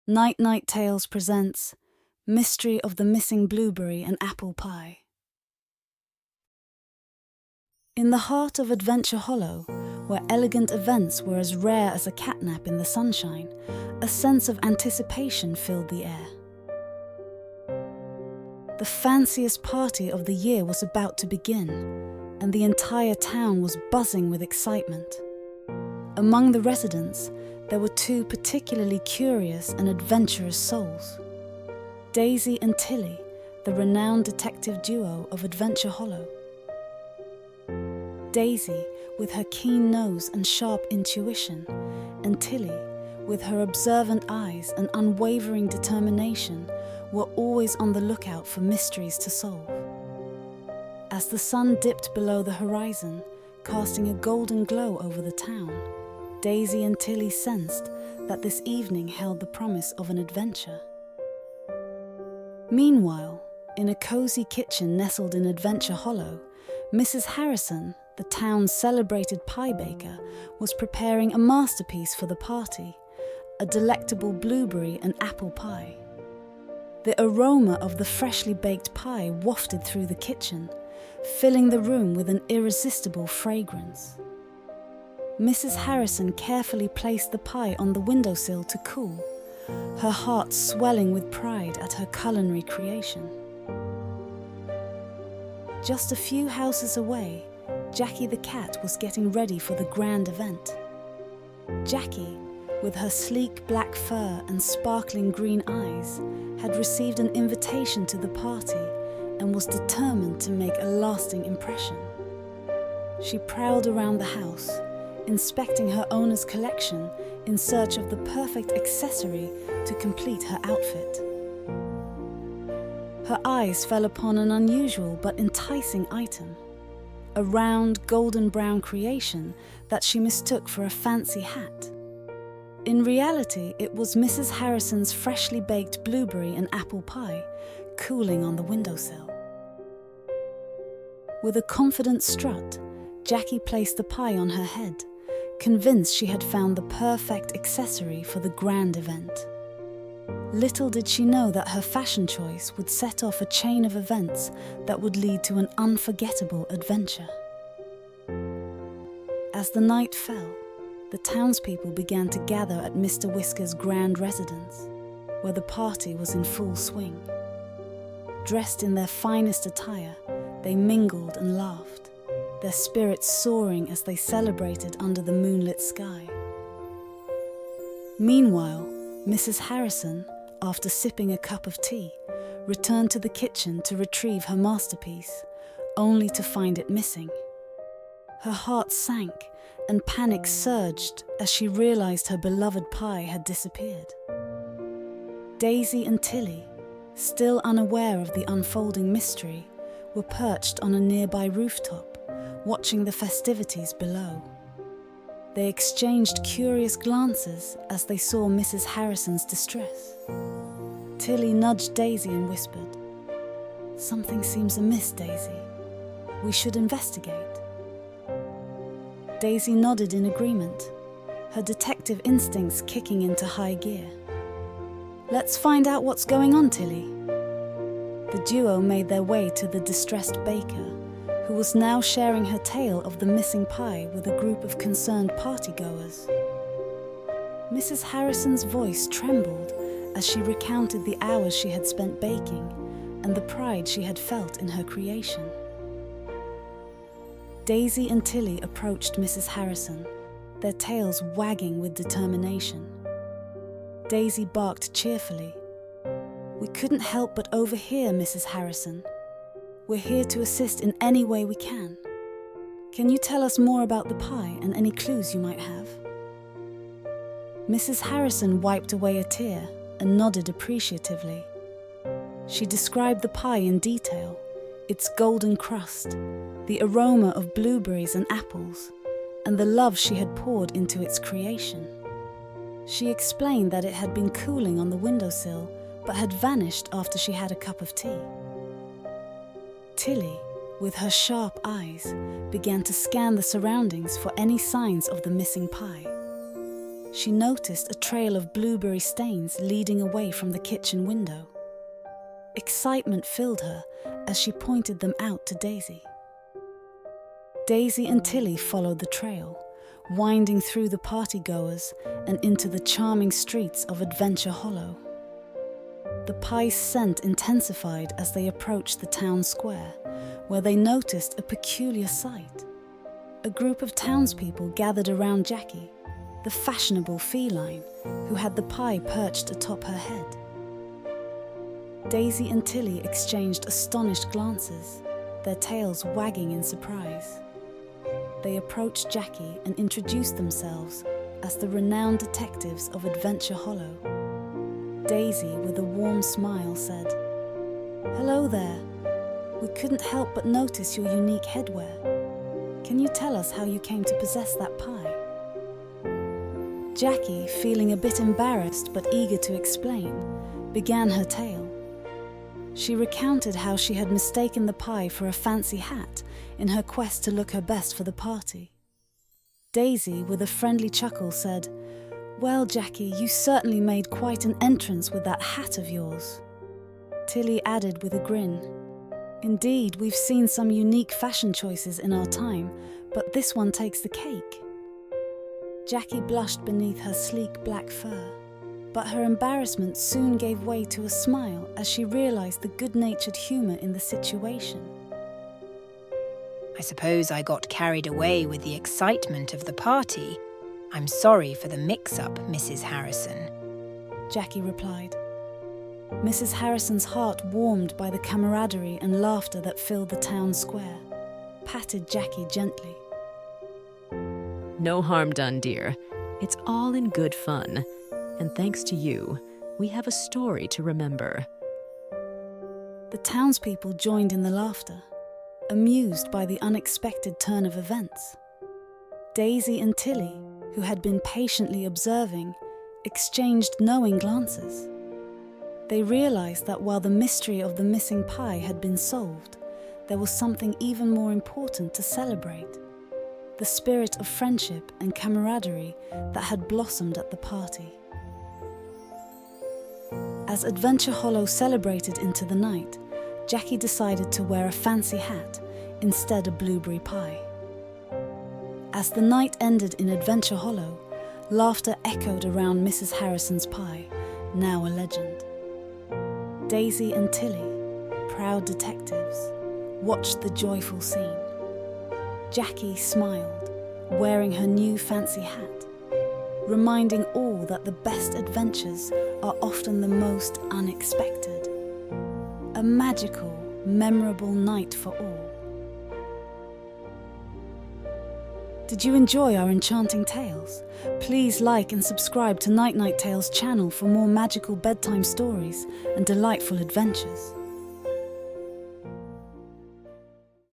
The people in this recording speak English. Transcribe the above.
Night Night Tales presents Mystery of the Missing Blueberry and Apple Pie. In the heart of Adventure Hollow, where elegant events were as rare as a catnap in the sunshine, a sense of anticipation filled the air. The fanciest party of the year was about to begin, and the entire town was buzzing with excitement. Among the residents, there were two particularly curious and adventurous souls. Daisy and Tilly, the renowned detective duo of Adventure Hollow. Daisy, with her keen nose and sharp intuition, and Tilly, with her observant eyes and unwavering determination, were always on the lookout for mysteries to solve. As the sun dipped below the horizon, casting a golden glow over the town, Daisy and Tilly sensed that this evening held the promise of an adventure. Meanwhile, in a cozy kitchen nestled in Adventure Hollow, Mrs. Harrison, the town's celebrated pie baker, was preparing a masterpiece for the party, a delectable blueberry and apple pie. The aroma of the freshly baked pie wafted through the kitchen, filling the room with an irresistible fragrance. Mrs. Harrison carefully placed the pie on the windowsill to cool, her heart swelling with pride at her culinary creation. Just a few houses away, Jacky the cat was getting ready for the grand event. Jacky, with her sleek black fur and sparkling green eyes, had received an invitation to the party and was determined to make a lasting impression. She prowled around the house, inspecting her owner's collection in search of the perfect accessory to complete her outfit. Her eyes fell upon an unusual but enticing item, a round golden brown creation that she mistook for a fancy hat. In reality, it was Mrs. Harrison's freshly baked blueberry and apple pie, cooling on the windowsill. With a confident strut, Jacky placed the pie on her head, convinced she had found the perfect accessory for the grand event. Little did she know that her fashion choice would set off a chain of events that would lead to an unforgettable adventure. As the night fell, the townspeople began to gather at Mr. Whisker's grand residence, where the party was in full swing. Dressed in their finest attire, they mingled and laughed, their spirits soaring as they celebrated under the moonlit sky. Meanwhile, Mrs. Harrison, after sipping a cup of tea, returned to the kitchen to retrieve her masterpiece, only to find it missing. Her heart sank and panic surged as she realized her beloved pie had disappeared. Daisy and Tilly, still unaware of the unfolding mystery, were perched on a nearby rooftop, watching the festivities below. They exchanged curious glances as they saw Mrs. Harrison's distress. Tilly nudged Daisy and whispered, "Something seems amiss, Daisy. We should investigate." Daisy nodded in agreement, her detective instincts kicking into high gear. "Let's find out what's going on, Tilly." The duo made their way to the distressed baker, who was now sharing her tale of the missing pie with a group of concerned partygoers. Mrs. Harrison's voice trembled as she recounted the hours she had spent baking and the pride she had felt in her creation. Daisy and Tilly approached Mrs. Harrison, their tails wagging with determination. Daisy barked cheerfully. "We couldn't help but overhear, Mrs. Harrison. We're here to assist in any way we can. Can you tell us more about the pie and any clues you might have?" Mrs. Harrison wiped away a tear and nodded appreciatively. She described the pie in detail, its golden crust, the aroma of blueberries and apples, and the love she had poured into its creation. She explained that it had been cooling on the windowsill but had vanished after she had a cup of tea. Tilly, with her sharp eyes, began to scan the surroundings for any signs of the missing pie. she noticed a trail of blueberry stains leading away from the kitchen window. Excitement filled her as she pointed them out to Daisy. Daisy and Tilly followed the trail, winding through the partygoers and into the charming streets of Adventure Hollow. The pie's scent intensified as they approached the town square, where they noticed a peculiar sight. A group of townspeople gathered around Jacky, the fashionable feline, who had the pie perched atop her head. Daisy and Tilly exchanged astonished glances, their tails wagging in surprise. They approached Jacky and introduced themselves as the renowned detectives of Adventure Hollow. Daisy, with a warm smile, said, "Hello there. We couldn't help but notice your unique headwear. Can you tell us how you came to possess that pie?" Jacky, feeling a bit embarrassed but eager to explain, began her tale. She recounted how she had mistaken the pie for a fancy hat in her quest to look her best for the party. Daisy, with a friendly chuckle, said, "Well, Jacky, you certainly made quite an entrance with that hat of yours." Tilly added with a grin, "Indeed, we've seen some unique fashion choices in our time, but this one takes the cake." Jacky blushed beneath her sleek black fur, but her embarrassment soon gave way to a smile as she realized the good-natured humor in the situation. "I suppose I got carried away with the excitement of the party. I'm sorry for the mix-up, Mrs. Harrison," Jacky replied. Mrs. Harrison's heart warmed by the camaraderie and laughter that filled the town square, patted Jacky gently. "No harm done, dear. It's all in good fun. And thanks to you, we have a story to remember." The townspeople joined in the laughter, amused by the unexpected turn of events. Daisy and Tilly, who had been patiently observing, exchanged knowing glances. They realized that while the mystery of the missing pie had been solved, there was something even more important to celebrate: the spirit of friendship and camaraderie that had blossomed at the party. As Adventure Hollow celebrated into the night, Jacky decided to wear a fancy hat instead of blueberry pie. As the night ended in Adventure Hollow, laughter echoed around Mrs. Harrison's pie, now a legend. Daisy and Tilly, proud detectives, watched the joyful scene. Jacky smiled, wearing her new fancy hat, reminding all that the best adventures are often the most unexpected. A magical, memorable night for all. Did you enjoy our enchanting tales? Please like and subscribe to Night Night Tales channel for more magical bedtime stories and delightful adventures.